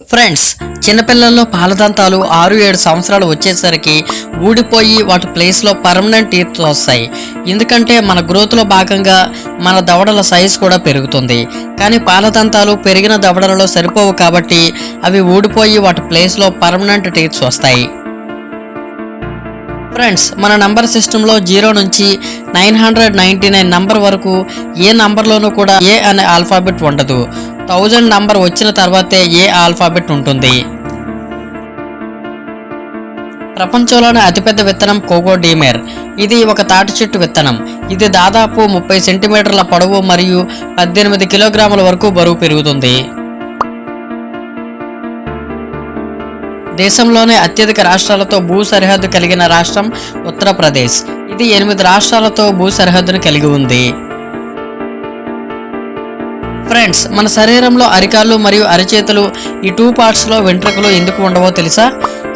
Friends, చిన్నపిల్లల్లో పాలదంతాలు 6-7 సంవత్సరాలు వచ్చేసరికి ఊడిపోయి వాటి ప్లేస్లో పర్మనెంట్ టీత్ వస్తాయి. ఎందుకంటే మన గ్రోత్లో భాగంగా మన దవడల సైజ్ కూడా పెరుగుతుంది. కానీ పాలదంతాలు పెరిగిన దవడలలో సరిపోవు కాబట్టి అవి ఊడిపోయి వాటి ప్లేస్లో పర్మనెంట్ టీత్స్ వస్తాయి. ఫ్రెండ్స్, మన నంబర్ సిస్టంలో 0 నుంచి 999 నంబర్ వరకు ఏ నంబర్లోనూ కూడా ఏ అనే ఆల్ఫాబెట్ ఉండదు. 1000 నంబర్ వచ్చిన తర్వాతే ఏ ఆల్ఫాబెట్ ఉంటుంది. ప్రపంచంలోనే అతిపెద్ద విత్తనం కోకోడీమెర్. ఇది ఒక తాటి చెట్టు విత్తనం. ఇది దాదాపు 30 సెంటీమీటర్ల పొడవు మరియు 18 కిలోగ్రాముల వరకు బరువు పెరుగుతుంది. దేశంలోనే అత్యధిక రాష్ట్రాలతో భూ సరిహద్దు కలిగిన రాష్ట్రం ఉత్తరప్రదేశ్. ఇది 8 రాష్ట్రాలతో భూ సరిహద్దును కలిగి ఉంది. ఫ్రెండ్స్, మన శరీరంలో అరికాళ్ళు మరియు అరిచేతులు ఈ 2 పార్ట్స్లో వెంట్రుకలు ఎందుకు ఉండవో తెలుసా?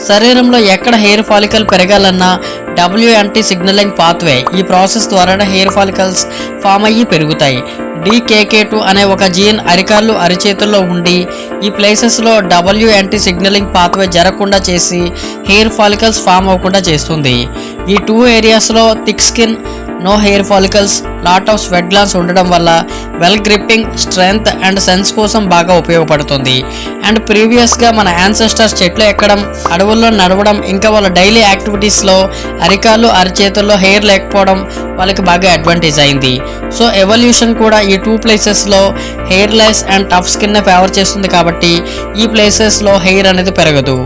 శరీరంలో ఎక్కడ హెయిర్ ఫాలికల్ పెరగాలన్నా WNT సిగ్నలింగ్ పాత్వే ఈ ప్రాసెస్ ద్వారానే హెయిర్ ఫాలికల్స్ ఫామ్ అయ్యి పెరుగుతాయి. DKK2 అనే ఒక జీన్ అరికాళ్ళు అరిచేతుల్లో ఉండి ఈ ప్లేసెస్లో WNT సిగ్నలింగ్ పాత్వే జరగకుండా చేసి హెయిర్ ఫాలికల్స్ ఫామ్ అవ్వకుండా చేస్తుంది. ఈ 2 ఏరియాస్లో thick skin, no hair follicles, lot of sweat glands ఉండడం వల్ల well gripping, strength and sense కోసం బాగా ఉపయోగపడుతుంది. అండ్ ప్రీవియస్గా మన యాన్సెస్టర్స్ చెట్లు ఎక్కడం, అడవుల్లో నడవడం, ఇంకా వాళ్ళ డైలీ యాక్టివిటీస్లో అరికాళ్ళు అరిచేతుల్లో హెయిర్ లేకపోవడం వాళ్ళకి బాగా అడ్వాంటేజ్ అయింది. సో ఎవల్యూషన్ కూడా ఈ 2 ప్లేసెస్లో hair less and tough skin favour చేస్తుంది కాబట్టి ఈ ప్లేసెస్లో హెయిర్ అనేది పెరగదు.